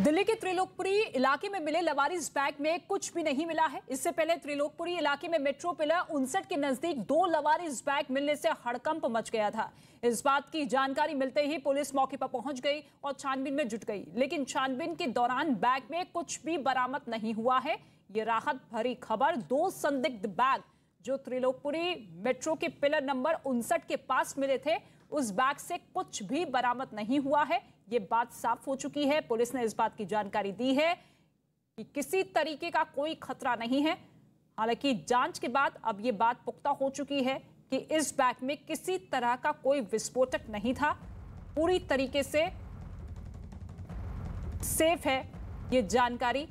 दिल्ली के त्रिलोकपुरी इलाके में मिले लवारिस बैग में कुछ भी नहीं मिला है। इससे पहले त्रिलोकपुरी इलाके में मेट्रो पिलर 59 के नजदीक 2 लवारिस बैग मिलने से हड़कंप मच गया था। इस बात की जानकारी मिलते ही पुलिस मौके पर पहुंच गई और छानबीन में जुट गई, लेकिन छानबीन के दौरान बैग में कुछ भी बरामद नहीं हुआ है। ये राहत भरी खबर, 2 संदिग्ध बैग जो त्रिलोकपुरी मेट्रो के पिलर नंबर 59 के पास मिले थे, उस बैग से कुछ भी बरामद नहीं हुआ है। ये बात साफ हो चुकी है। पुलिस ने इस बात की जानकारी दी है कि किसी तरीके का कोई खतरा नहीं है। हालांकि जांच के बाद अब ये बात पुख्ता हो चुकी है कि इस बैग में किसी तरह का कोई विस्फोटक नहीं था। पूरी तरीके से सेफ है ये जानकारी।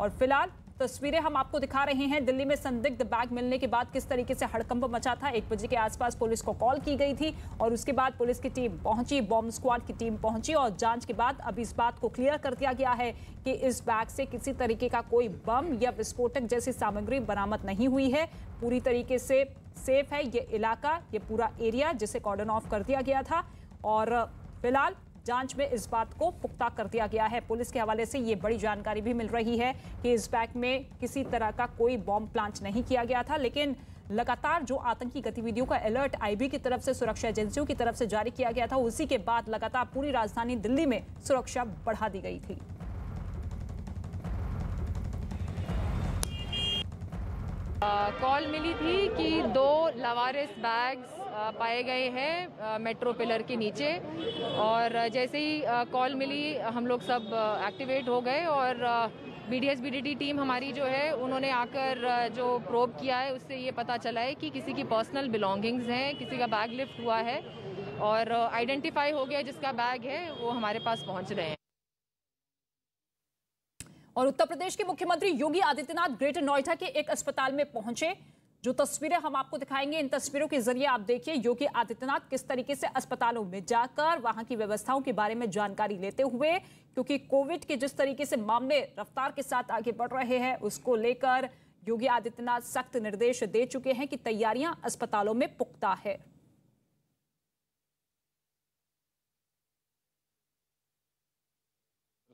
और फिलहाल तस्वीरें हम आपको दिखा रहे हैं। दिल्ली में संदिग्ध बैग मिलने के बाद किस तरीके से हड़कंप मचा था। 1 बजे के आसपास पुलिस को कॉल की गई थी और उसके बाद पुलिस की टीम पहुंची, बॉम्ब स्क्वाड की टीम पहुंची और जांच के बाद अब इस बात को क्लियर कर दिया गया है कि इस बैग से किसी तरीके का कोई बम या विस्फोटक जैसी सामग्री बरामद नहीं हुई है। पूरी तरीके से सेफ है ये इलाका, ये पूरा एरिया जिसे कॉर्डन ऑफ कर दिया गया था। और फिलहाल जांच में इस बात को पुख्ता कर दिया गया है। पुलिस के हवाले से ये बड़ी जानकारी भी मिल रही है कि इस बैग में किसी तरह का कोई बॉम्ब प्लांट नहीं किया गया था, लेकिन लगातार जो आतंकी गतिविधियों का अलर्ट आईबी की तरफ से, सुरक्षा एजेंसियों की तरफ से जारी किया गया था, उसी के बाद लगातार पूरी राजधानी दिल्ली में सुरक्षा बढ़ा दी गई थी। कॉल मिली थी कि 2 लवारिस बैग्स पाए गए हैं मेट्रो पिलर के नीचे, और जैसे ही कॉल मिली हम लोग सब एक्टिवेट हो गए और बीडीएस बीडीटी टीम हमारी जो है उन्होंने आकर जो प्रोब किया है उससे ये पता चला है कि किसी की पर्सनल बिलोंगिंग्स हैं, किसी का बैग लिफ्ट हुआ है और आइडेंटिफाई हो गया जिसका बैग है वो हमारे पास पहुंच रहे हैं। और उत्तर प्रदेश के मुख्यमंत्री योगी आदित्यनाथ ग्रेटर नोएडा के एक अस्पताल में पहुंचे। जो तस्वीरें हम आपको दिखाएंगे, इन तस्वीरों के जरिए आप देखिए योगी आदित्यनाथ किस तरीके से अस्पतालों में जाकर वहां की व्यवस्थाओं के बारे में जानकारी लेते हुए, क्योंकि कोविड के जिस तरीके से मामले रफ्तार के साथ आगे बढ़ रहे हैं उसको लेकर योगी आदित्यनाथ सख्त निर्देश दे चुके हैं कि तैयारियां अस्पतालों में पुख्ता है।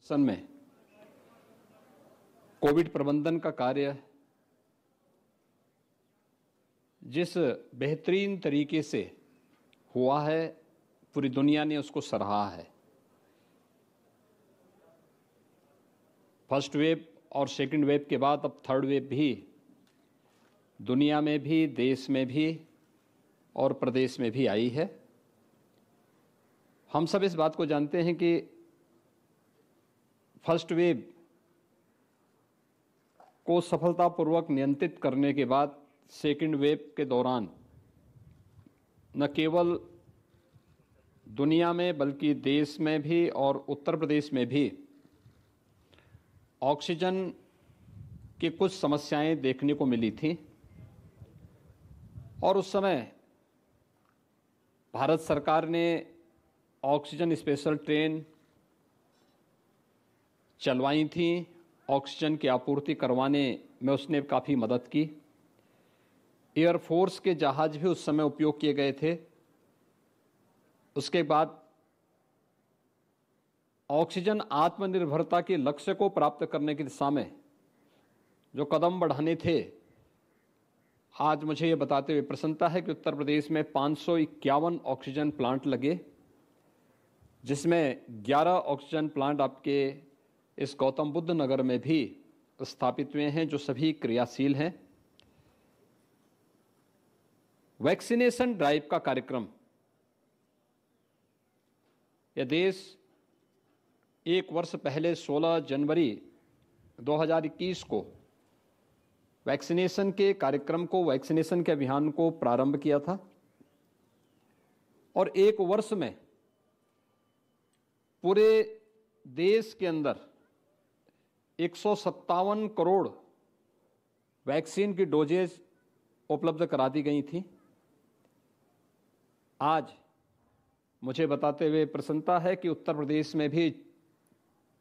में कोविड प्रबंधन का कार्य जिस बेहतरीन तरीके से हुआ है, पूरी दुनिया ने उसको सराहा है। फर्स्ट वेव और सेकंड वेव के बाद अब थर्ड वेव भी दुनिया में भी, देश में भी और प्रदेश में भी आई है। हम सब इस बात को जानते हैं कि फर्स्ट वेव को सफलतापूर्वक नियंत्रित करने के बाद सेकंड वेव के दौरान न केवल दुनिया में बल्कि देश में भी और उत्तर प्रदेश में भी ऑक्सीजन की कुछ समस्याएं देखने को मिली थी और उस समय भारत सरकार ने ऑक्सीजन स्पेशल ट्रेन चलवाई थी। ऑक्सीजन की आपूर्ति करवाने में उसने काफ़ी मदद की। एयरफोर्स के जहाज भी उस समय उपयोग किए गए थे। उसके बाद ऑक्सीजन आत्मनिर्भरता के लक्ष्य को प्राप्त करने की दिशा में जो कदम बढ़ाने थे, आज मुझे ये बताते हुए प्रसन्नता है कि उत्तर प्रदेश में 551 ऑक्सीजन प्लांट लगे, जिसमें 11 ऑक्सीजन प्लांट आपके इस गौतम बुद्ध नगर में भी स्थापित हुए हैं, जो सभी क्रियाशील हैं। वैक्सीनेशन ड्राइव का कार्यक्रम यह देश 1 वर्ष पहले 16 जनवरी 2021 को वैक्सीनेशन के कार्यक्रम को, वैक्सीनेशन के अभियान को प्रारंभ किया था और 1 वर्ष में पूरे देश के अंदर 157 करोड़ वैक्सीन की डोजेज उपलब्ध करा दी गई थी। आज मुझे बताते हुए प्रसन्नता है कि उत्तर प्रदेश में भी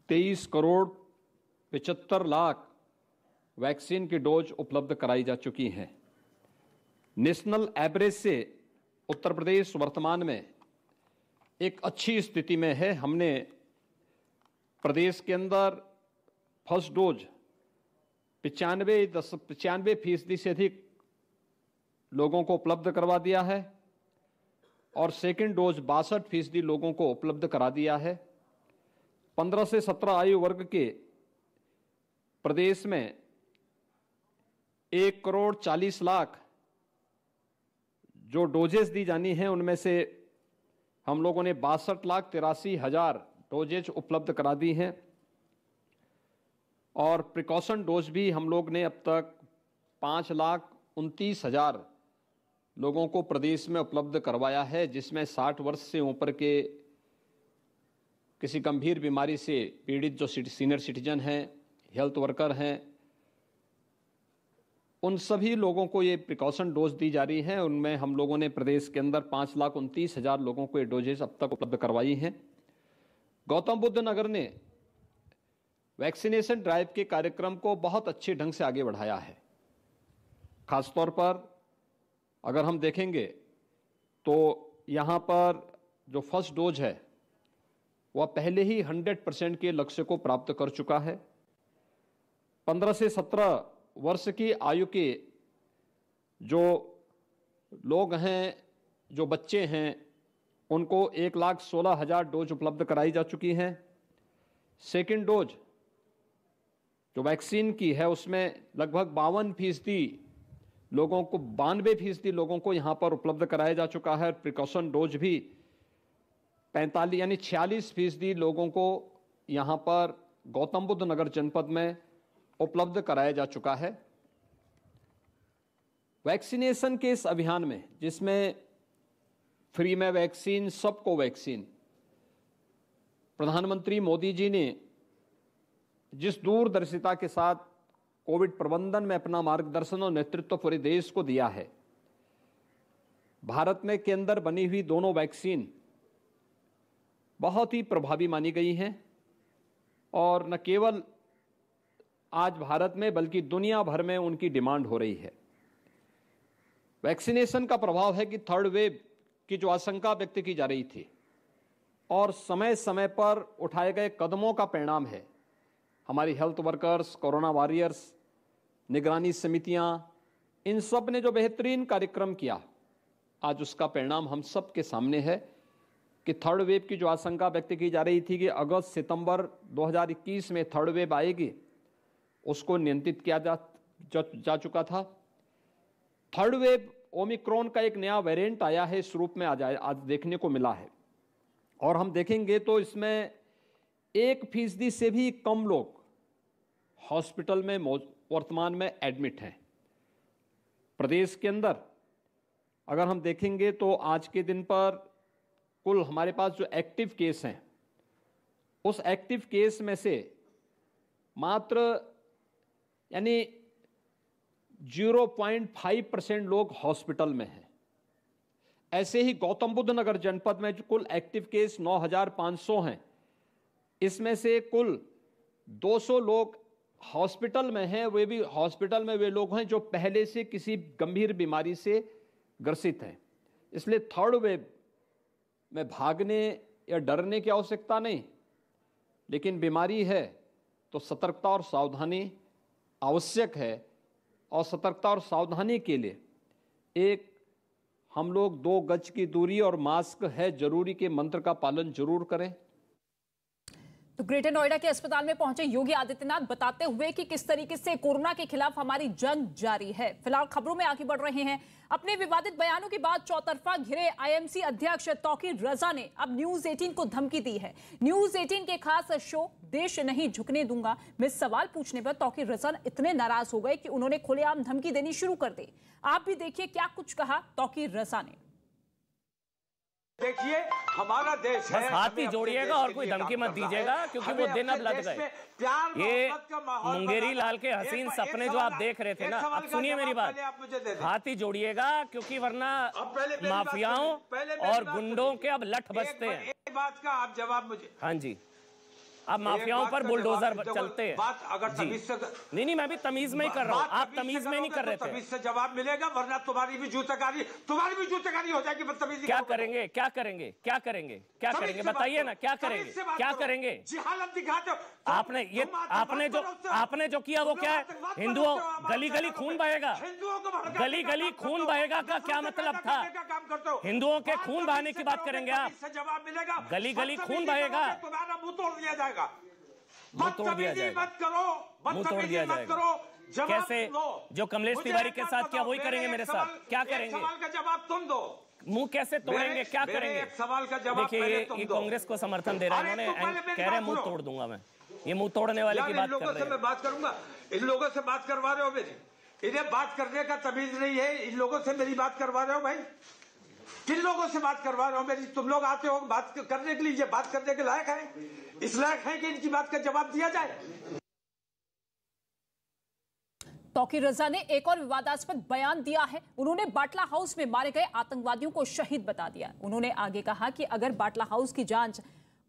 23 करोड़ 75 लाख वैक्सीन की डोज उपलब्ध कराई जा चुकी हैं। नेशनल एवरेज से उत्तर प्रदेश वर्तमान में एक अच्छी स्थिति में है। हमने प्रदेश के अंदर फर्स्ट डोज 95% से अधिक लोगों को उपलब्ध करवा दिया है और सेकंड डोज 62% लोगों को उपलब्ध करा दिया है। 15 से 17 आयु वर्ग के प्रदेश में 1,40,00,000 जो डोजेस दी जानी हैं, उनमें से हम लोगों ने 62,83,000 डोजेज उपलब्ध करा दी हैं और प्रिकॉशन डोज भी हम लोग ने अब तक 5,29,000 लोगों को प्रदेश में उपलब्ध करवाया है, जिसमें 60 वर्ष से ऊपर के किसी गंभीर बीमारी से पीड़ित जो सीनियर सिटीजन हैं, हेल्थ वर्कर हैं, उन सभी लोगों को ये प्रिकॉशन डोज दी जा रही है। उनमें हम लोगों ने प्रदेश के अंदर 5,29,000 लोगों को ये डोजेज अब तक उपलब्ध करवाई हैं। गौतम बुद्ध नगर ने वैक्सीनेशन ड्राइव के कार्यक्रम को बहुत अच्छे ढंग से आगे बढ़ाया है। खासतौर पर अगर हम देखेंगे तो यहाँ पर जो फर्स्ट डोज है वह पहले ही 100% के लक्ष्य को प्राप्त कर चुका है। 15 से 17 वर्ष की आयु के जो लोग हैं, जो बच्चे हैं, उनको 1,16,000 डोज उपलब्ध कराई जा चुकी हैं। सेकेंड डोज जो वैक्सीन की है उसमें लगभग 52% लोगों को 92% लोगों को यहाँ पर उपलब्ध कराया जा चुका है। प्रिकॉशन डोज भी 45 यानी 46% लोगों को यहाँ पर गौतम बुद्ध नगर जनपद में उपलब्ध कराया जा चुका है। वैक्सीनेशन के इस अभियान में, जिसमें फ्री में वैक्सीन, सबको वैक्सीन, प्रधानमंत्री मोदी जी ने जिस दूरदर्शिता के साथ कोविड प्रबंधन में अपना मार्गदर्शन और नेतृत्व पूरे देश को दिया है, भारत में के अंदर बनी हुई दोनों वैक्सीन बहुत ही प्रभावी मानी गई हैं और न केवल आज भारत में बल्कि दुनिया भर में उनकी डिमांड हो रही है। वैक्सीनेशन का प्रभाव है कि थर्ड वेव की जो आशंका व्यक्त की जा रही थी और समय समय पर उठाए गए कदमों का परिणाम है। हमारी हेल्थ वर्कर्स, कोरोना वॉरियर्स, निगरानी समितियां, इन सब ने जो बेहतरीन कार्यक्रम किया, आज उसका परिणाम हम सब के सामने है कि थर्ड वेव की जो आशंका व्यक्त की जा रही थी कि अगस्त सितंबर 2021 में थर्ड वेव आएगी, उसको नियंत्रित किया जा चुका था। थर्ड वेव ओमिक्रॉन का एक नया वेरिएंट आया है, इस रूप में आज देखने को मिला है और हम देखेंगे तो इसमें 1% से भी कम लोग हॉस्पिटल में वर्तमान में एडमिट हैं। प्रदेश के अंदर अगर हम देखेंगे तो आज के दिन पर कुल हमारे पास जो एक्टिव केस हैं, उस एक्टिव केस में से मात्र यानी 0.5% लोग हॉस्पिटल में हैं। ऐसे ही गौतम बुद्ध नगर जनपद में जो कुल एक्टिव केस 9,500 हैं, इसमें से कुल 200 लोग हॉस्पिटल में हैं। वे भी हॉस्पिटल में वे लोग हैं जो पहले से किसी गंभीर बीमारी से ग्रसित हैं। इसलिए थर्ड वेव में भागने या डरने की आवश्यकता नहीं, लेकिन बीमारी है तो सतर्कता और सावधानी आवश्यक है और सतर्कता और सावधानी के लिए एक हम लोग 2 गज की दूरी और मास्क है जरूरी के मंत्र का पालन जरूर करें। तो ग्रेटर नोएडा के अस्पताल में पहुंचे योगी आदित्यनाथ बताते हुए कि किस तरीके से कोरोना के खिलाफ हमारी जंग जारी है। फिलहाल खबरों में आगे बढ़ रहे हैं। अपने विवादित बयानों के बाद चौतरफा घिरे आईएमसी अध्यक्ष तौकीर रजा ने अब न्यूज 18 को धमकी दी है। न्यूज 18 के खास शो देश नहीं झुकने दूंगा में सवाल पूछने पर तौकीर रजा इतने नाराज हो गए कि उन्होंने खुलेआम धमकी देनी शुरू कर दी। आप भी देखिए क्या कुछ कहा तौकीर रजा ने। देखिए हमारा देश है, बस हाथ ही जोड़िएगा और कोई धमकी मत दीजिएगा, क्योंकि वो दिन अब लग गए। ये मुंगेरी लाल के हसीन सपने जो आप देख रहे थे ना, अब सुनिए मेरी बात, हाथ ही जोड़िएगा क्योंकि वरना माफियाओं और गुंडों के अब लठ बजते हैं। एक बात का आप जवाब मुझे। हाँ जी, अब माफियाओं पर बुलडोजर चलते हैं। बात अगर तमीज से नहीं, मैं भी तमीज में ही कर रहा हूँ, आप तमीज में नहीं कर रहे थे। तमीज से जवाब मिलेगा, वरना तुम्हारी भी जूतेकारी हो जाएगी। बदतमीजी क्या करेंगे, क्या करेंगे, क्या करेंगे, क्या करेंगे, बताइए ना, क्या करेंगे, क्या करेंगे? जिहालत दिखाते हो आपने जो किया वो क्या है? हिंदुओं गली गली खून बहेगा, गली गली खून बहेगा का क्या मतलब था? हिंदुओं के खून बहाने की बात करेंगे आप? जवाब मिलेगा, गली गली खून बहेगा, तुम्हारा मुंह तोड़ दिया जाएगा। मुंह तोड़ दिया जाएगा, मुंह तोड़ दिया जाएगा। कैसे? जो कमलेश तिवारी के साथ क्या वही करेंगे मेरे साथ? क्या करेंगे? सवाल का जवाब तुम दो। मुंह कैसे तोड़ेंगे, क्या करेंगे? सवाल का जवाब देखिए, ये कांग्रेस को समर्थन दे रहा है, इन्होंने कह रहे हैं मुंह तोड़ दूंगा मैं। ये मुंह तोड़ने वाले की बात कर रहे हैं। मैं बात करूंगा, इन लोगों से बात करवा रहे हो मेरी? इन्हें बात करने का तमीज नहीं है, इन लोगों से मेरी बात करवा रहे हो भाई? किन लोगों से बात करवा रहे हो मेरी? तुम लोग आते हो बात करने के लिए, ये बात करने के लायक है? इस लायक है कि इनकी बात का जवाब दिया जाए? तौकीर रजा ने एक और विवादास्पद बयान दिया है। उन्होंने बाटला हाउस में मारे गए आतंकवादियों को शहीद बता दिया। उन्होंने आगे कहा कि अगर बाटला हाउस की जांच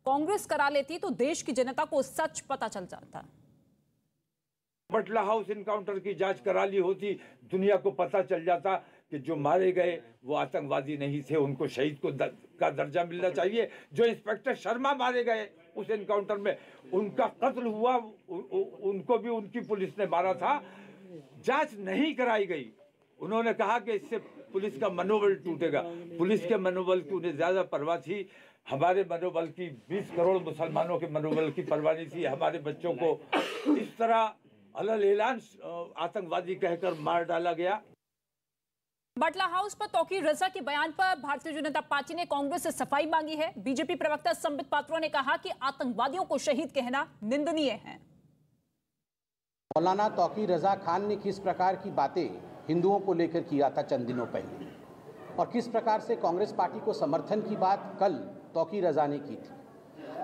कांग्रेस करा लेती तो देश की जनता को सच पता चल जाता। बाटला हाउस इनकाउंटर की जांच करा ली होती, दुनिया को पता चल जाता कि जो मारे गए वो आतंकवादी नहीं थे, उनको शहीद का दर्जा मिलना चाहिए। जो इंस्पेक्टर शर्मा मारे गए उस एनकाउंटर में, उनका कत्ल हुआ, उनको भी उनकी पुलिस ने मारा था, जांच नहीं कराई गई। उन्होंने कहा कि इससे पुलिस का मनोबल टूटेगा। पुलिस के मनोबल की उन्हें ज्यादा परवाह थी, हमारे मनोबल की, 20 करोड़ मुसलमानों के मनोबल की परवाह नहीं थी। हमारे बच्चों को इस तरह अलल ऐलान आतंकवादी कहकर मार डाला गया। बाटला हाउस पर तौकीर रजा के बयान पर भारतीय जनता पार्टी ने कांग्रेस से सफाई मांगी है। बीजेपी प्रवक्ता संबित पात्रा ने कहा कि आतंकवादियों को शहीद कहना निंदनीय है। मौलाना तौकीर रजा खान ने किस प्रकार की बातें हिंदुओं को लेकर किया था चंद दिनों पहले, और किस प्रकार से कांग्रेस पार्टी को समर्थन की बात कल तौकीर रजा ने की थी,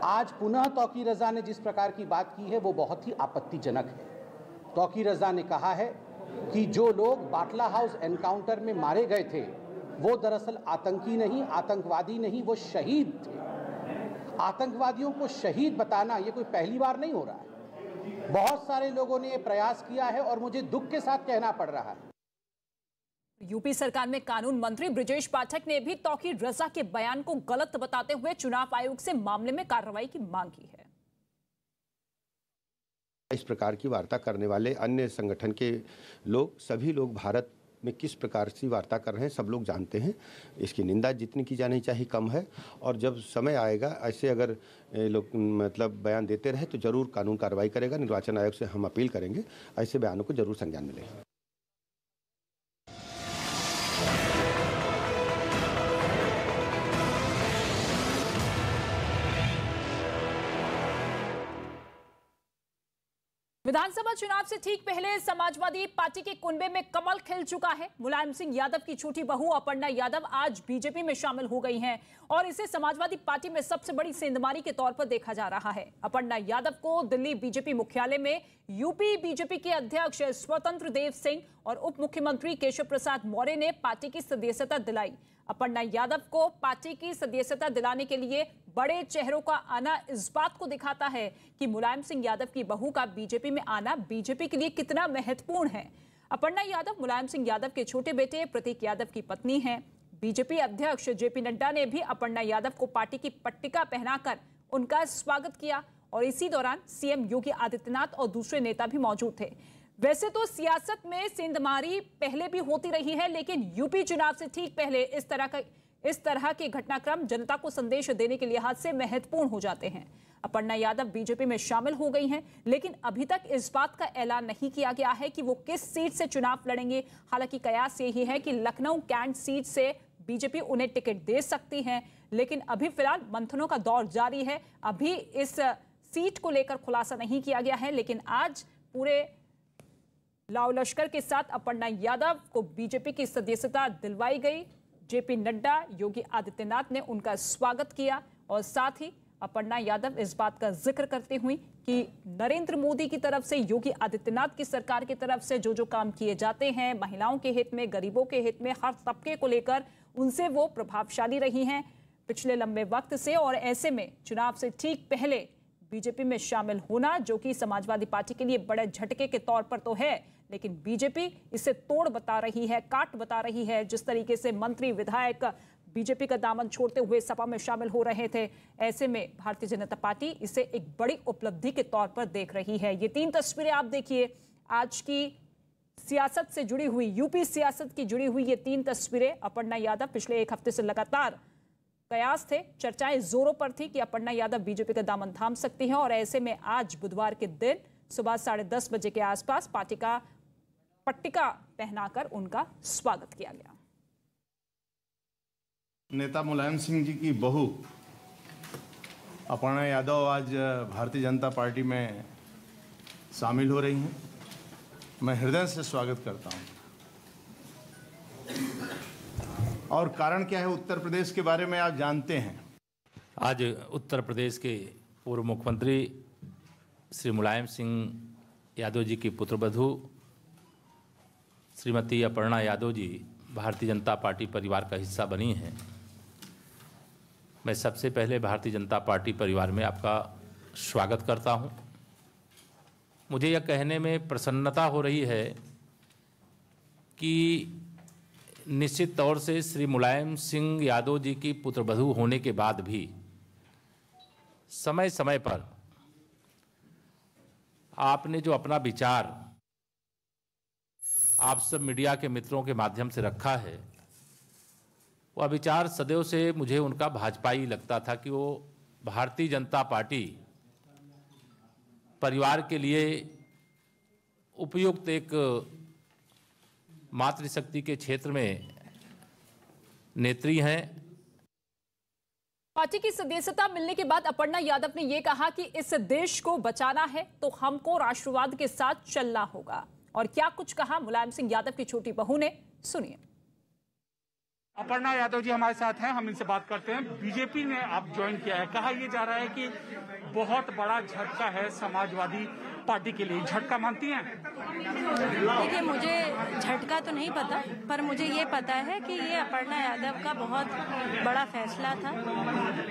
आज पुनः तौकीर रजा ने जिस प्रकार की बात की है वो बहुत ही आपत्तिजनक है। तौकीर रजा ने कहा है कि जो लोग बाटला हाउस एनकाउंटर में मारे गए थे वो दरअसल आतंकी नहीं, आतंकवादी नहीं, वो शहीद थे। आतंकवादियों को शहीद बताना ये कोई पहली बार नहीं हो रहा है, बहुत सारे लोगों ने ये प्रयास किया है और मुझे दुख के साथ कहना पड़ रहा है। यूपी सरकार में कानून मंत्री ब्रिजेश पाठक ने भी तौकीर रजा के बयान को गलत बताते हुए चुनाव आयोग से मामले में कार्रवाई की मांग की है। इस प्रकार की वार्ता करने वाले अन्य संगठन के लोग, सभी लोग भारत में किस प्रकार से वार्ता कर रहे हैं सब लोग जानते हैं। इसकी निंदा जितनी की जानी चाहिए कम है, और जब समय आएगा ऐसे अगर लोग मतलब बयान देते रहे तो जरूर कानून कार्रवाई करेगा। निर्वाचन आयोग से हम अपील करेंगे, ऐसे बयानों को जरूर संज्ञान मिलेगा। विधानसभा चुनाव से ठीक पहले समाजवादी पार्टी के कुनबे में कमल खिल चुका है। मुलायम सिंह यादव की छोटी बहू अपर्णा यादव आज बीजेपी में शामिल हो गई हैं और इसे समाजवादी पार्टी में सबसे बड़ी सेंधमारी के तौर पर देखा जा रहा है। अपर्णा यादव को दिल्ली बीजेपी मुख्यालय में यूपी बीजेपी के अध्यक्ष स्वतंत्र देव सिंह और उप मुख्यमंत्री केशव प्रसाद मौर्य ने पार्टी की सदस्यता दिलाई। अपर्णा यादव को पार्टी की सदस्यता दिलाने के लिए बड़े चेहरों का आना इस बात को दिखाता है कि मुलायम सिंह यादव की बहू का बीजेपी में आना बीजेपी के लिए कितना महत्वपूर्ण है। अपर्णा यादव मुलायम सिंह यादव के छोटे बेटे प्रतीक यादव की पत्नी हैं। बीजेपी अध्यक्ष जेपी नड्डा ने भी अपर्णा यादव को पार्टी की पट्टिका पहनाकर उनका स्वागत किया और इसी दौरान सीएम योगी आदित्यनाथ और दूसरे नेता भी मौजूद थे। वैसे तो सियासत में सेंधमारी पहले भी होती रही है, लेकिन यूपी चुनाव से ठीक पहले इस तरह के घटनाक्रम जनता को संदेश देने के लिहाज से महत्वपूर्ण हो जाते हैं। अपर्णा यादव बीजेपी में शामिल हो गई हैं, लेकिन अभी तक इस बात का ऐलान नहीं किया गया है कि वो किस सीट से चुनाव लड़ेंगे। हालांकि कयास यही है कि लखनऊ कैंट सीट से बीजेपी उन्हें टिकट दे सकती है, लेकिन अभी फिलहाल मंथनों का दौर जारी है। अभी इस सीट को लेकर खुलासा नहीं किया गया है, लेकिन आज पूरे लाव लश्कर के साथ अपर्णा यादव को बीजेपी की सदस्यता दिलवाई गई। जेपी नड्डा, योगी आदित्यनाथ ने उनका स्वागत किया और साथ ही अपर्णा यादव इस बात का जिक्र करते हुए कि नरेंद्र मोदी की तरफ से, योगी आदित्यनाथ की सरकार की तरफ से जो काम किए जाते हैं महिलाओं के हित में, गरीबों के हित में, हर तबके को लेकर उनसे वो प्रभावशाली रही हैं पिछले लंबे वक्त से। और ऐसे में चुनाव से ठीक पहले बीजेपी में शामिल होना, जो कि समाजवादी पार्टी के लिए बड़े झटके के तौर पर तो है, लेकिन बीजेपी इसे तोड़ बता रही है, काट बता रही है। जिस तरीके से मंत्री विधायक बीजेपी का दामन छोड़ते हुए सपा में शामिल हो रहे थे, ऐसे में भारतीय जनता पार्टी इसे एक बड़ी उपलब्धि के तौर पर देख रही है। ये 3 तस्वीरें आप देखिए, आज की सियासत से जुड़ी हुई, यूपी सियासत की जुड़ी हुई ये 3 तस्वीरें। अपर्णा यादव पिछले 1 हफ्ते से लगातार कयास थे, चर्चाएं जोरों पर थी कि अपर्णा यादव बीजेपी का दामन थाम सकती हैं, और ऐसे में आज बुधवार के दिन सुबह 10:30 बजे के आसपास पार्टी का पट्टिका पहनाकर उनका स्वागत किया गया। नेता मुलायम सिंह जी की बहू अपर्णा यादव आज भारतीय जनता पार्टी में शामिल हो रही हैं। मैं हृदय से स्वागत करता हूं। और कारण क्या है, उत्तर प्रदेश के बारे में आप जानते हैं। आज उत्तर प्रदेश के पूर्व मुख्यमंत्री श्री मुलायम सिंह यादव जी की पुत्रवधू श्रीमती अपर्णा यादव जी भारतीय जनता पार्टी परिवार का हिस्सा बनी हैं। मैं सबसे पहले भारतीय जनता पार्टी परिवार में आपका स्वागत करता हूं। मुझे यह कहने में प्रसन्नता हो रही है कि निश्चित तौर से श्री मुलायम सिंह यादव जी की पुत्रवधू होने के बाद भी समय समय पर आपने जो अपना विचार आप सब मीडिया के मित्रों के माध्यम से रखा है, वह विचार सदैव से मुझे उनका भाजपाई लगता था कि वो भारतीय जनता पार्टी परिवार के लिए उपयुक्त एक मातृशक्ति के क्षेत्र में नेत्री हैं। पार्टी की सदस्यता मिलने के बाद अपर्णा यादव ने यह कहा कि इस देश को बचाना है तो हमको राष्ट्रवाद के साथ चलना होगा। और क्या कुछ कहा मुलायम सिंह यादव की छोटी बहू ने, सुनिए। अपर्णा यादव जी हमारे साथ हैं, हम इनसे बात करते हैं। बीजेपी ने आप ज्वाइन किया है, कहा यह जा रहा है कि बहुत बड़ा झटका है समाजवादी पार्टी के लिए, झटका मानती हैं? देखिए, मुझे झटका तो नहीं पता, पर मुझे ये पता है कि ये अपर्णा यादव का बहुत बड़ा फैसला था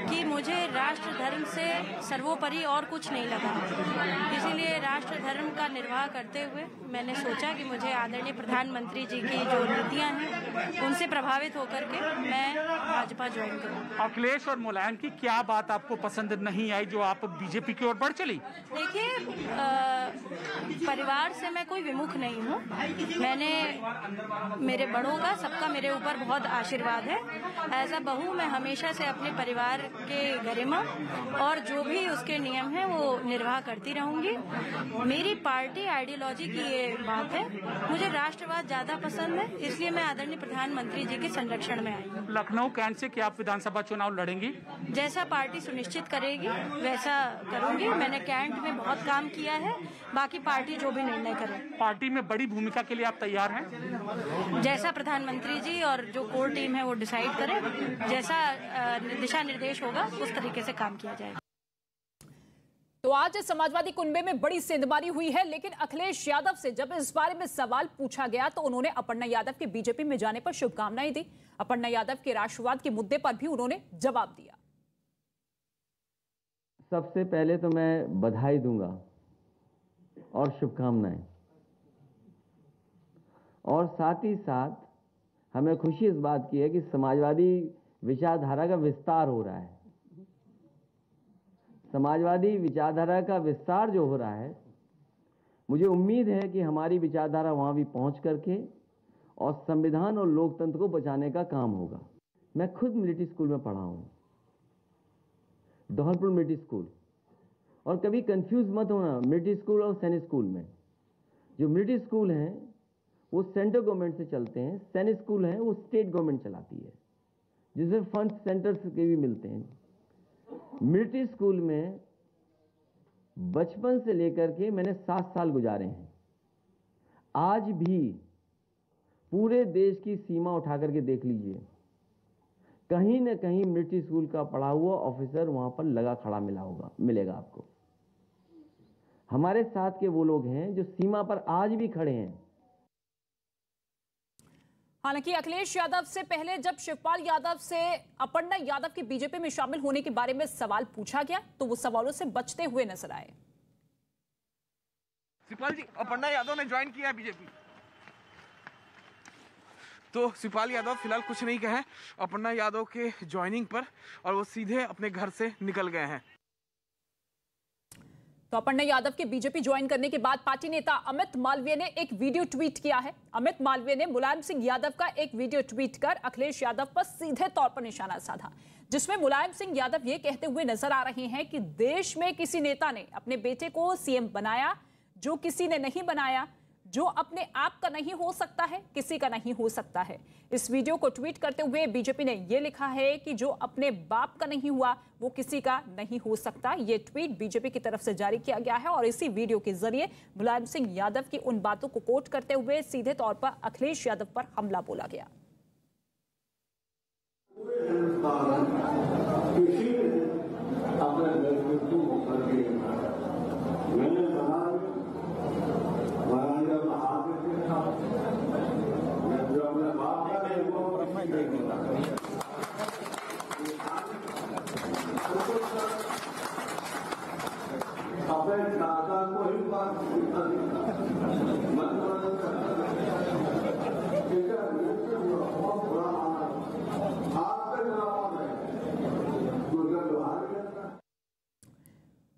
कि मुझे राष्ट्र धर्म से सर्वोपरि और कुछ नहीं लगा। इसीलिए राष्ट्र धर्म का निर्वाह करते हुए मैंने सोचा कि मुझे आदरणीय प्रधानमंत्री जी की जो नीतियां हैं उनसे प्रभावित होकर के मैं भाजपा ज्वाइन करूँ। अखिलेश और मुलायम की क्या बात आपको पसंद नहीं आई जो आप बीजेपी की ओर बढ़ चली? देखिए, परिवार से मैं कोई विमुख नहीं हूँ। मैंने मेरे बड़ों का, सबका मेरे ऊपर बहुत आशीर्वाद है। एज अ बहू मैं हमेशा से अपने परिवार के गरिमा और जो भी उसके नियम हैं वो निर्वाह करती रहूंगी। मेरी पार्टी आइडियोलॉजी की ये बात है, मुझे राष्ट्रवाद ज्यादा पसंद है, इसलिए मैं आदरणीय प्रधानमंत्री जी के संरक्षण में आई हूँ। लखनऊ कैंट से क्या आप विधानसभा चुनाव लड़ेंगी? जैसा पार्टी सुनिश्चित करेगी वैसा करूंगी। मैंने कैंट में बहुत काम किया है, बाकी पार्टी जो भी निर्णय करे। पार्टी में बड़ी भूमिका के लिए आप तैयार हैं? जैसा प्रधानमंत्री जी और जो कोर टीम है वो डिसाइड करे, जैसा दिशा निर्देश होगा उस तरीके से काम किया जाएगा। तो आज समाजवादी कुनबे में बड़ी सेंधमारी हुई है, लेकिन अखिलेश यादव से जब इस बारे में सवाल पूछा गया तो उन्होंने अपर्णा यादव के बीजेपी में जाने पर शुभकामनाएं दी। अपर्णा यादव के राष्ट्रवाद के मुद्दे पर भी उन्होंने जवाब दिया। सबसे पहले तो मैं बधाई दूंगा और शुभकामनाएं, और साथ ही साथ हमें खुशी इस बात की है कि समाजवादी विचारधारा का विस्तार हो रहा है। समाजवादी विचारधारा का विस्तार जो हो रहा है, मुझे उम्मीद है कि हमारी विचारधारा वहां भी पहुंच करके और संविधान और लोकतंत्र को बचाने का काम होगा। मैं खुद मिलिट्री स्कूल में पढ़ा हूं, धौलपुर मिलिट्री स्कूल, और कभी कंफ्यूज मत होना मिलिट्री स्कूल और सैनिक स्कूल में। जो मिलिट्री स्कूल हैं वो सेंट्रल गवर्नमेंट से चलते हैं, सैनिक स्कूल हैं वो स्टेट गवर्नमेंट चलाती है, जिसमें फंड सेंटर के भी मिलते हैं। मिलिट्री स्कूल में बचपन से लेकर के मैंने 7 साल गुजारे हैं। आज भी पूरे देश की सीमा उठा करके देख लीजिए, कहीं न कहीं मिलिट्री स्कूल का पढ़ा हुआ ऑफिसर वहां पर लगा खड़ा मिलेगा आपको। हमारे साथ के वो लोग हैं जो सीमा पर आज भी खड़े हैं। हालांकि अखिलेश यादव से पहले जब शिवपाल यादव से अपर्णा यादव के बीजेपी में शामिल होने के बारे में सवाल पूछा गया तो वो सवालों से बचते हुए नजर आए। शिवपाल जी, अपर्णा यादव ने ज्वाइन किया बीजेपी, तो शिवपाल यादव फिलहाल कुछ नहीं कहे अपर्णा यादव के ज्वाइनिंग पर और वो सीधे अपने घर से निकल गए हैं। तो अपर्णा यादव के बीजेपी ज्वाइन करने के बाद पार्टी नेता अमित मालवीय ने एक वीडियो ट्वीट किया है। अमित मालवीय ने मुलायम सिंह यादव का एक वीडियो ट्वीट कर अखिलेश यादव पर सीधे तौर पर निशाना साधा, जिसमें मुलायम सिंह यादव ये कहते हुए नजर आ रहे हैं कि देश में किसी नेता ने अपने बेटे को सीएम बनाया जो किसी ने नहीं बनाया, जो अपने आप का नहीं हो सकता है किसी का नहीं हो सकता है। इस वीडियो को ट्वीट करते हुए बीजेपी ने यह लिखा है कि जो अपने बाप का नहीं हुआ वो किसी का नहीं हो सकता। ये ट्वीट बीजेपी की तरफ से जारी किया गया है और इसी वीडियो के जरिए मुलायम सिंह यादव की उन बातों को कोट करते हुए सीधे तौर पर अखिलेश यादव पर हमला बोला गया।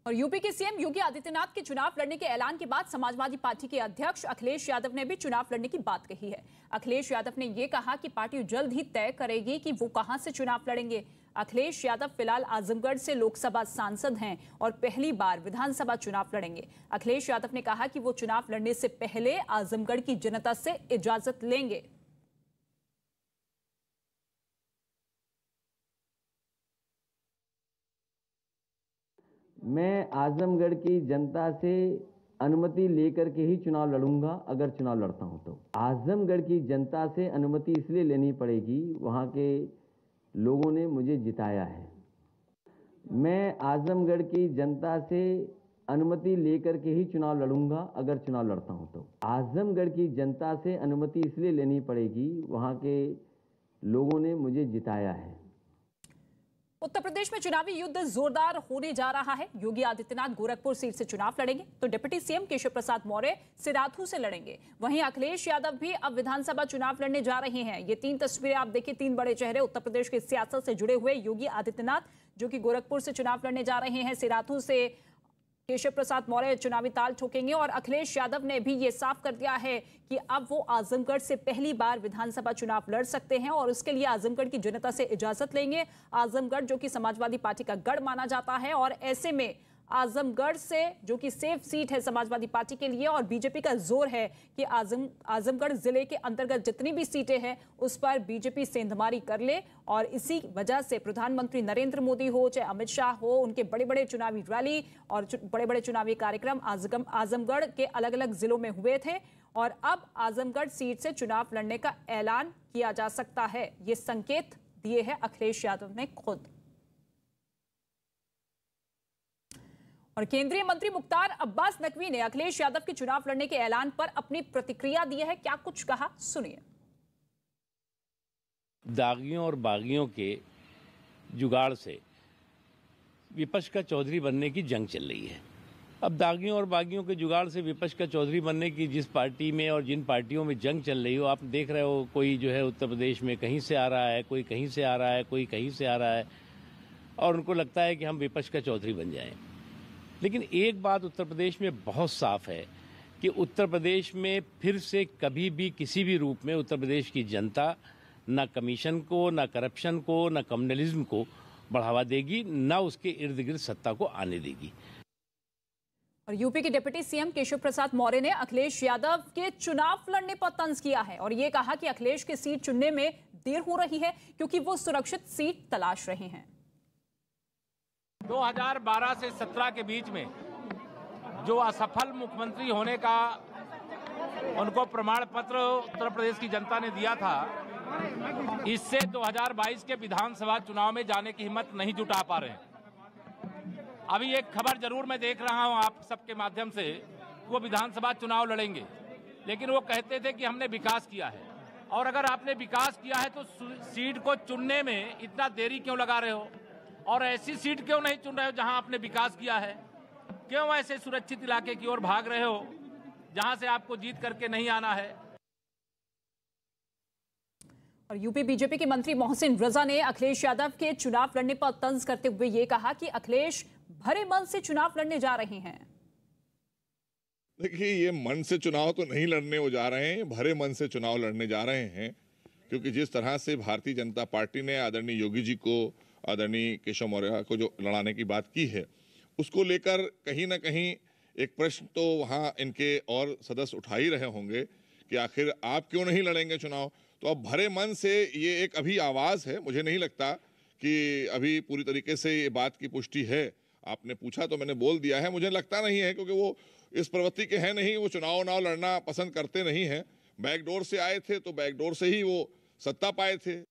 और यूपी के सीएम योगी आदित्यनाथ के चुनाव लड़ने के ऐलान के बाद समाजवादी पार्टी के अध्यक्ष अखिलेश यादव ने भी चुनाव लड़ने की बात कही है। अखिलेश यादव ने यह कहा कि पार्टी जल्द ही तय करेगी कि वो कहां से चुनाव लड़ेंगे। अखिलेश यादव फिलहाल आजमगढ़ से लोकसभा सांसद हैं और पहली बार विधानसभा चुनाव लड़ेंगे। अखिलेश यादव ने कहा कि वो चुनाव लड़ने से पहले आजमगढ़ की जनता से इजाजत लेंगे। मैं आजमगढ़ की जनता से अनुमति लेकर के ही चुनाव लड़ूंगा अगर चुनाव लड़ता हूं तो। आजमगढ़ की जनता से अनुमति इसलिए लेनी पड़ेगी, वहां के लोगों ने मुझे जिताया है। मैं आजमगढ़ की जनता से अनुमति लेकर के ही चुनाव लड़ूंगा अगर चुनाव लड़ता हूं तो। आजमगढ़ की जनता से अनुमति इसलिए लेनी पड़ेगी, वहां के लोगों ने मुझे जिताया है। उत्तर प्रदेश में चुनावी युद्ध जोरदार होने जा रहा है। योगी आदित्यनाथ गोरखपुर सीट से चुनाव लड़ेंगे तो डिप्टी सीएम केशव प्रसाद मौर्य सिराथू से लड़ेंगे। वहीं अखिलेश यादव भी अब विधानसभा चुनाव लड़ने जा रहे हैं। ये तीन तस्वीरें आप देखिए, तीन बड़े चेहरे उत्तर प्रदेश की सियासत से जुड़े हुए। योगी आदित्यनाथ जो कि गोरखपुर से चुनाव लड़ने जा रहे हैं, सिराथू से केशव प्रसाद मौर्य चुनावी ताल ठोकेंगे और अखिलेश यादव ने भी ये साफ कर दिया है कि अब वो आजमगढ़ से पहली बार विधानसभा चुनाव लड़ सकते हैं और उसके लिए आजमगढ़ की जनता से इजाजत लेंगे। आजमगढ़ जो कि समाजवादी पार्टी का गढ़ माना जाता है और ऐसे में आजमगढ़ से जो कि सेफ सीट है समाजवादी पार्टी के लिए और बीजेपी का जोर है कि आजमगढ़ जिले के अंतर्गत जितनी भी सीटें हैं उस पर बीजेपी सेंधमारी कर ले और इसी वजह से प्रधानमंत्री नरेंद्र मोदी हो चाहे अमित शाह हो, उनके बड़े बड़े चुनावी रैली और बड़े बड़े चुनावी कार्यक्रम आजमगढ़ के अलग अलग जिलों में हुए थे और अब आजमगढ़ सीट से चुनाव लड़ने का ऐलान किया जा सकता है। ये संकेत दिए हैं अखिलेश यादव ने खुद। और केंद्रीय मंत्री मुख्तार अब्बास नकवी ने अखिलेश यादव के चुनाव लड़ने के ऐलान पर अपनी प्रतिक्रिया दी है। क्या कुछ कहा, सुनिए। दागियों और बागियों के जुगाड़ से विपक्ष का चौधरी बनने की जंग चल रही है। अब दागियों और बागियों के जुगाड़ से विपक्ष का चौधरी बनने की जिस पार्टी में और जिन पार्टियों में जंग चल रही हो, आप देख रहे हो, कोई जो है उत्तर प्रदेश में कहीं से आ रहा है, कोई कहीं से आ रहा है, कोई कहीं से आ रहा है और उनको लगता है कि हम विपक्ष का चौधरी बन जाएं। लेकिन एक बात उत्तर प्रदेश में बहुत साफ है कि उत्तर प्रदेश में फिर से कभी भी किसी भी रूप में उत्तर प्रदेश की जनता न कमीशन को, न करप्शन को, न कम्युनलिज्म को बढ़ावा देगी, न उसके इर्द गिर्द सत्ता को आने देगी। और यूपी के डिप्टी सीएम केशव प्रसाद मौर्य ने अखिलेश यादव के चुनाव लड़ने पर तंज किया है और ये कहा कि अखिलेश की सीट चुनने में देर हो रही है क्योंकि वो सुरक्षित सीट तलाश रहे हैं। 2012 से 17 के बीच में जो असफल मुख्यमंत्री होने का उनको प्रमाण पत्र उत्तर प्रदेश की जनता ने दिया था, इससे 2022 के विधानसभा चुनाव में जाने की हिम्मत नहीं जुटा पा रहे हैं। अभी एक खबर जरूर मैं देख रहा हूं आप सबके माध्यम से, वो विधानसभा चुनाव लड़ेंगे, लेकिन वो कहते थे कि हमने विकास किया है। और अगर आपने विकास किया है तो सीट को चुनने में इतना देरी क्यों लगा रहे हो, और ऐसी सीट क्यों नहीं चुन रहे हो जहां आपने विकास किया है? क्यों ऐसे सुरक्षित इलाके की ओर भाग रहे हो जहां से आपको जीत करके नहीं आना है? और यूपी बीजेपी के मंत्री मोहसिन रजा ने अखिलेश यादव के चुनाव लड़ने पर तंज करते हुए ये कहा कि अखिलेश भरे मन से चुनाव लड़ने जा रहे हैं। देखिए, ये मन से चुनाव तो नहीं लड़ने वो जा रहे हैं, भरे मन से चुनाव लड़ने जा रहे हैं, क्योंकि जिस तरह से भारतीय जनता पार्टी ने आदरणीय योगी जी को, आदरणीय केशव मौर्य को जो लड़ाने की बात की है, उसको लेकर कहीं ना कहीं एक प्रश्न तो वहाँ इनके और सदस्य उठा ही रहे होंगे कि आखिर आप क्यों नहीं लड़ेंगे चुनाव। तो अब भरे मन से ये एक अभी आवाज़ है, मुझे नहीं लगता कि अभी पूरी तरीके से ये बात की पुष्टि है। आपने पूछा तो मैंने बोल दिया है, मुझे लगता नहीं है, क्योंकि वो इस प्रवृत्ति के हैं नहीं, वो चुनाव लड़ना पसंद करते नहीं हैं। बैकडोर से आए थे तो बैकडोर से ही वो सत्ता पाए थे।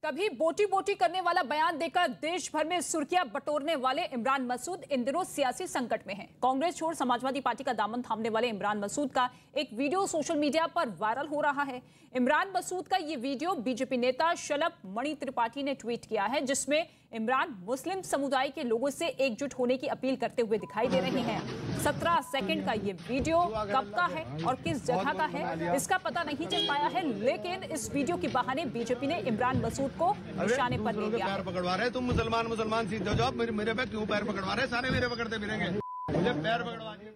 कभी बोटी बोटी करने वाला बयान देकर देश भर में सुर्खियां बटोरने वाले इमरान मसूद इन दिनों सियासी संकट में हैं। कांग्रेस छोड़ समाजवादी पार्टी का दामन थामने वाले इमरान मसूद का एक वीडियो सोशल मीडिया पर वायरल हो रहा है। इमरान मसूद का ये वीडियो बीजेपी नेता शलभ मणि त्रिपाठी ने ट्वीट किया है, जिसमें इमरान मुस्लिम समुदाय के लोगों से एकजुट होने की अपील करते हुए दिखाई दे रहे हैं। 17 सेकंड का ये वीडियो कब का है और किस जगह का है इसका पता नहीं चल पाया है, लेकिन इस वीडियो के बहाने बीजेपी ने इमरान मसूद को निशाने पर ले लिया। पैर पकड़वा रहे, तुम मुसलमान सीधे हो जाओ, मेरे पे क्यों पैर पकड़वा रहे? सारे मेरे पकड़ते फिरेंगे, मुझे पैर पकड़वाने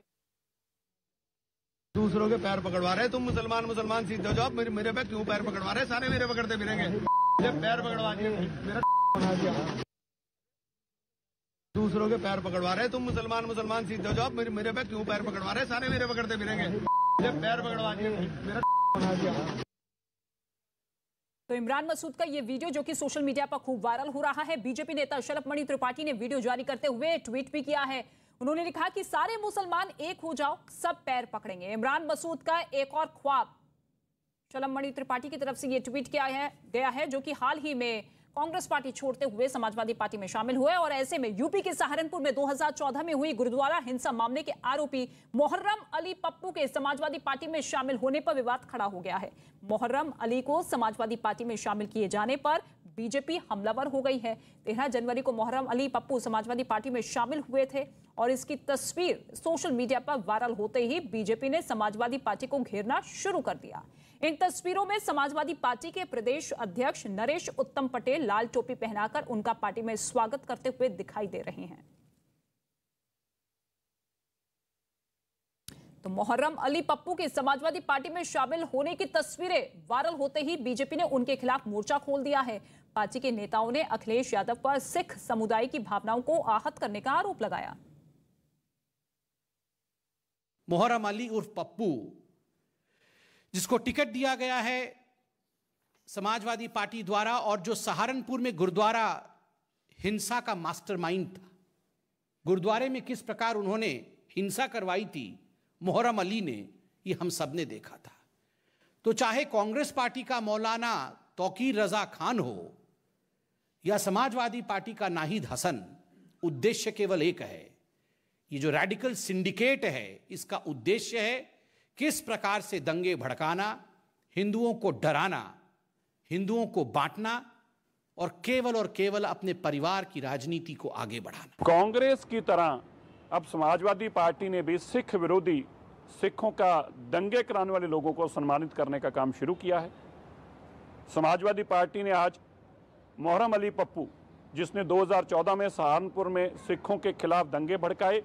दूसरों के पैर पकड़वा रहे, तुम मुसलमान सीधे हो जाओ, मेरे पे क्यों पैर पकड़वा रहे? सारे मेरे पकड़ते फिरेंगे, मुझे पैर पकड़वाने मेरा दूसरों के पैर पकड़वा रहे, तुम मुसलमान सीधे हो जाओ, मेरे पे क्यों पैर पकड़वा रहे? सारे मेरे पकड़ते फिरेंगे, मुझे पैर पकड़वाने मेरा। तो इमरान मसूद का ये वीडियो जो कि सोशल मीडिया पर खूब वायरल हो रहा है, बीजेपी नेता शलभ मणि त्रिपाठी ने वीडियो जारी करते हुए ट्वीट भी किया है। उन्होंने लिखा कि सारे मुसलमान एक हो जाओ, सब पैर पकड़ेंगे। इमरान मसूद का एक और ख्वाब शलभ मणि त्रिपाठी की तरफ से ये ट्वीट किया गया है, जो कि हाल ही में कांग्रेस पार्टी छोड़ते हुए समाजवादी पार्टी में शामिल हुए और ऐसे में यूपी के सहारनपुर में 2014 में हुई गुरुद्वारा हिंसा मामले के आरोपी मोहर्रम अली पप्पू के समाजवादी पार्टी में शामिल होने पर विवाद खड़ा हो गया है। मोहर्रम अली को समाजवादी पार्टी में शामिल किए जाने पर बीजेपी हमलावर हो गई है। 13 जनवरी को मोहर्रम अली पप्पू समाजवादी पार्टी में शामिल हुए थे और इसकी तस्वीर सोशल मीडिया पर वायरल होते ही बीजेपी ने समाजवादी पार्टी को घेरना शुरू कर दिया। इन तस्वीरों में समाजवादी पार्टी के प्रदेश अध्यक्ष नरेश उत्तम पटेल लाल टोपी पहनाकर उनका पार्टी में स्वागत करते हुए दिखाई दे रहे हैं। तो मोहर्रम अली पप्पू के समाजवादी पार्टी में शामिल होने की तस्वीरें वायरल होते ही बीजेपी ने उनके खिलाफ मोर्चा खोल दिया है। पार्टी के नेताओं ने अखिलेश यादव पर सिख समुदाय की भावनाओं को आहत करने का आरोप लगाया। मोहर्रम अली उर्फ पप्पू, जिसको टिकट दिया गया है समाजवादी पार्टी द्वारा और जो सहारनपुर में गुरुद्वारा हिंसा का मास्टरमाइंड था, गुरुद्वारे में किस प्रकार उन्होंने हिंसा करवाई थी मोहर्रम अली ने, ये हम सब ने देखा था। तो चाहे कांग्रेस पार्टी का मौलाना तौकीर रजा खान हो या समाजवादी पार्टी का नाहिद हसन, उद्देश्य केवल एक है। ये जो रेडिकल सिंडिकेट है, इसका उद्देश्य है किस प्रकार से दंगे भड़काना, हिंदुओं को डराना, हिंदुओं को बांटना और केवल अपने परिवार की राजनीति को आगे बढ़ाना। कांग्रेस की तरह अब समाजवादी पार्टी ने भी सिख विरोधी, सिखों का दंगे कराने वाले लोगों को सम्मानित करने का काम शुरू किया है। समाजवादी पार्टी ने आज मोहर्रम अली पप्पू, जिसने 2014 में सहारनपुर में सिखों के खिलाफ दंगे भड़काए,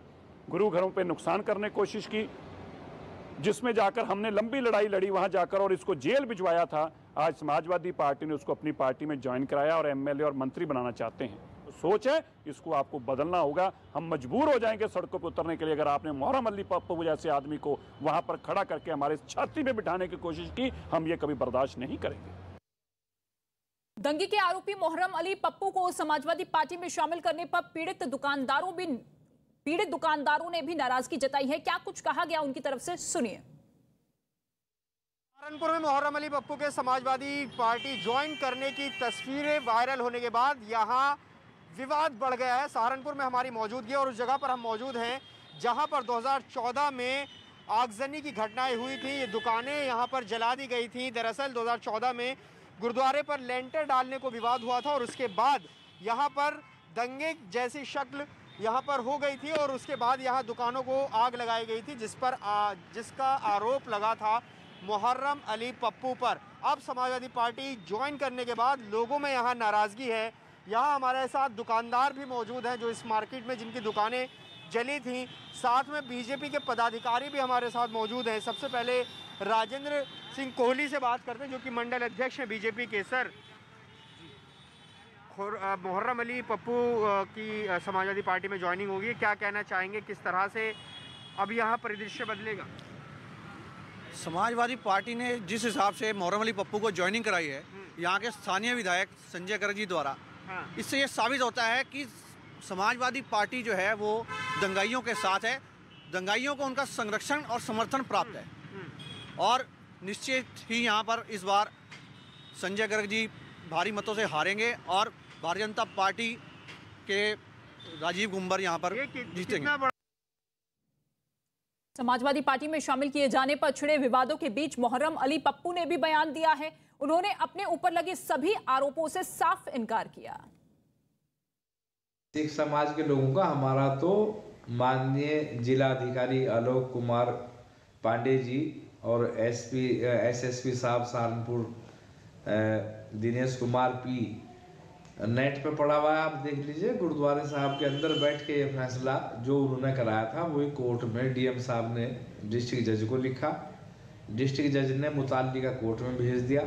गुरु घरों पे नुकसान करने की कोशिश की, जिसमें जाकर हमने लंबी लड़ाई लड़ी वहां जाकर और इसको जेल भिजवाया था, आज समाजवादी पार्टी ने उसको अपनी पार्टी में ज्वाइन कराया और एमएलए और मंत्री बनाना चाहते हैं। तो सोच है, इसको आपको बदलना होगा। हम मजबूर हो जाएंगे सड़कों पर उतरने के लिए अगर आपने मोहर्रम अली पप्पू जैसे आदमी को वहां पर खड़ा करके हमारे छाती में बिठाने की कोशिश की। हम ये कभी बर्दाश्त नहीं करेंगे। दंगे के आरोपी मोहर्रम अली पप्पू को समाजवादी पार्टी में शामिल करने पर पीड़ित दुकानदारों ने भी नाराजगी जताई है। क्या कुछ कहा गया उनकी तरफ से, सुनिए। सहारनपुर में मोहर्रम अली पप्पू के समाजवादी पार्टी ज्वाइन करने की तस्वीरें वायरल होने के बाद यहां विवाद बढ़ गया है। सहारनपुर में हमारी मौजूदगी और उस जगह पर हम मौजूद हैं जहां पर 2014 में आगजनी की घटनाएं हुई थी, ये दुकानें यहाँ पर जला दी गई थी। दरअसल 2014 में गुरुद्वारे पर लेंटर डालने को विवाद हुआ था और उसके बाद यहाँ पर दंगे जैसी शक्ल यहाँ पर हो गई थी और उसके बाद यहाँ दुकानों को आग लगाई गई थी, जिसका आरोप लगा था मुहर्रम अली पप्पू पर। अब समाजवादी पार्टी ज्वाइन करने के बाद लोगों में यहाँ नाराज़गी है। यहाँ हमारे साथ दुकानदार भी मौजूद हैं जो इस मार्केट में जिनकी दुकानें जली थी। साथ में बीजेपी के पदाधिकारी भी हमारे साथ मौजूद हैं। सबसे पहले राजेंद्र सिंह कोहली से बात करते हैं जो कि मंडल अध्यक्ष हैं बीजेपी के। सर, मुहर्रम अली पप्पू की समाजवादी पार्टी में ज्वाइनिंग होगी, क्या कहना चाहेंगे, किस तरह से अब यहाँ परिदृश्य बदलेगा? समाजवादी पार्टी ने जिस हिसाब से मुहर्रम अली पप्पू को ज्वाइनिंग कराई है यहाँ के स्थानीय विधायक संजय गर्ग जी द्वारा, इससे ये साबित होता है कि समाजवादी पार्टी जो है वो दंगाइयों के साथ है, दंगाइयों को उनका संरक्षण और समर्थन प्राप्त है और निश्चित ही यहाँ पर इस बार संजय गर्ग जी भारी मतों से हारेंगे और भारतीय जनता पार्टी के राजीव गुंबर यहाँ पर जीतेंगे। समाजवादी पार्टी में शामिल किए जाने पर छिड़े विवादों के बीच मुहर्रम अली पप्पू ने भी बयान दिया है। उन्होंने अपने ऊपर लगे सभी आरोपों से साफ इनकार किया। सिख समाज के लोगों का हमारा तो माननीय जिला अधिकारी आलोक कुमार पांडे जी और एसएसपी साहब सहारनपुर दिनेश कुमार पी नेट पे पड़ा हुआ है, आप देख लीजिए। गुरुद्वारे साहब के अंदर बैठ के ये फैसला जो उन्होंने कराया था वही कोर्ट में डीएम साहब ने डिस्ट्रिक्ट जज को लिखा, डिस्ट्रिक्ट जज ने मुताल्लिका कोर्ट में भेज दिया,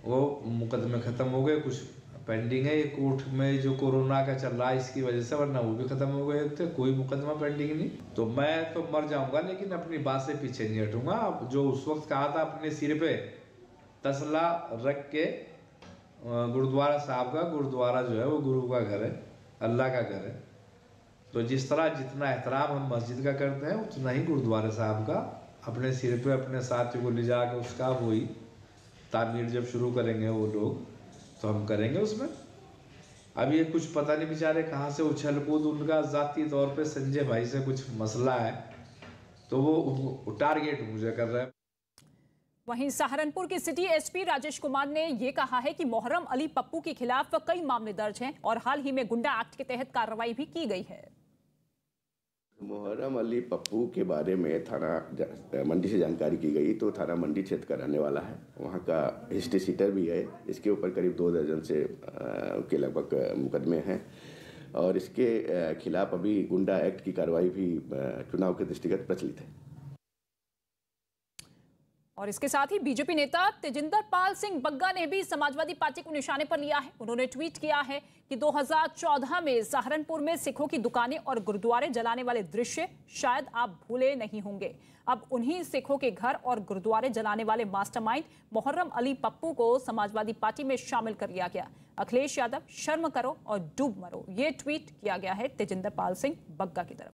वो मुकदमे ख़त्म हो गए। कुछ पेंडिंग है ये कोर्ट में जो कोरोना का चल रहा है इसकी वजह से, वरना वो भी ख़त्म हो गए थे, कोई मुकदमा पेंडिंग नहीं। तो मैं तो मर जाऊँगा लेकिन अपनी बात से पीछे नहीं हटूँगा। जो उस वक्त कहा था अपने सिर पे तसला रख के, गुरुद्वारा साहब का गुरुद्वारा जो है वो गुरु का घर है, अल्लाह का घर है। तो जिस तरह जितना एहतराम हम मस्जिद का करते हैं उतना ही गुरुद्वारा साहब का अपने सिर पे अपने साथियों को ले जा के उसका वही तामीर जब शुरू करेंगे वो लोग तो हम करेंगे उसमें। अब ये कुछ पता नहीं बेचारे कहाँ से उछल कूद, उनका ज़ाती तौर पे संजय भाई से कुछ मसला है तो वो टारगेट मुझे कर रहे हैं। वहीं सहारनपुर के सिटी एसपी राजेश कुमार ने यह कहा है कि मुहर्रम अली पप्पू के खिलाफ कई मामले दर्ज हैं और हाल ही में गुंडा एक्ट के तहत कार्रवाई भी की गई है। मुहर्रम अली पप्पू के बारे में थाना मंडी से जानकारी की गई तो थाना मंडी क्षेत्र का रहने वाला है, वहाँ का हिस्ट्री सीटर भी है। इसके ऊपर करीब 2 दर्जन से के लगभग मुकदमे हैं और इसके खिलाफ अभी गुंडा एक्ट की कार्रवाई भी चुनाव के दृष्टिगत प्रचलित है। और इसके साथ ही बीजेपी नेता तेजिंदर पाल सिंह बग्गा ने भी समाजवादी पार्टी को निशाने पर लिया है। उन्होंने ट्वीट किया है कि 2014 में सहारनपुर में सिखों की दुकानें और गुरुद्वारे जलाने वाले दृश्य शायद आप भूले नहीं होंगे। अब उन्हीं सिखों के घर और गुरुद्वारे जलाने वाले मास्टरमाइंड मुहर्रम अली पप्पू को समाजवादी पार्टी में शामिल कर लिया गया। अखिलेश यादव शर्म करो और डूब मरो, ये ट्वीट किया गया है तेजिंदर पाल सिंह बग्गा की तरफ।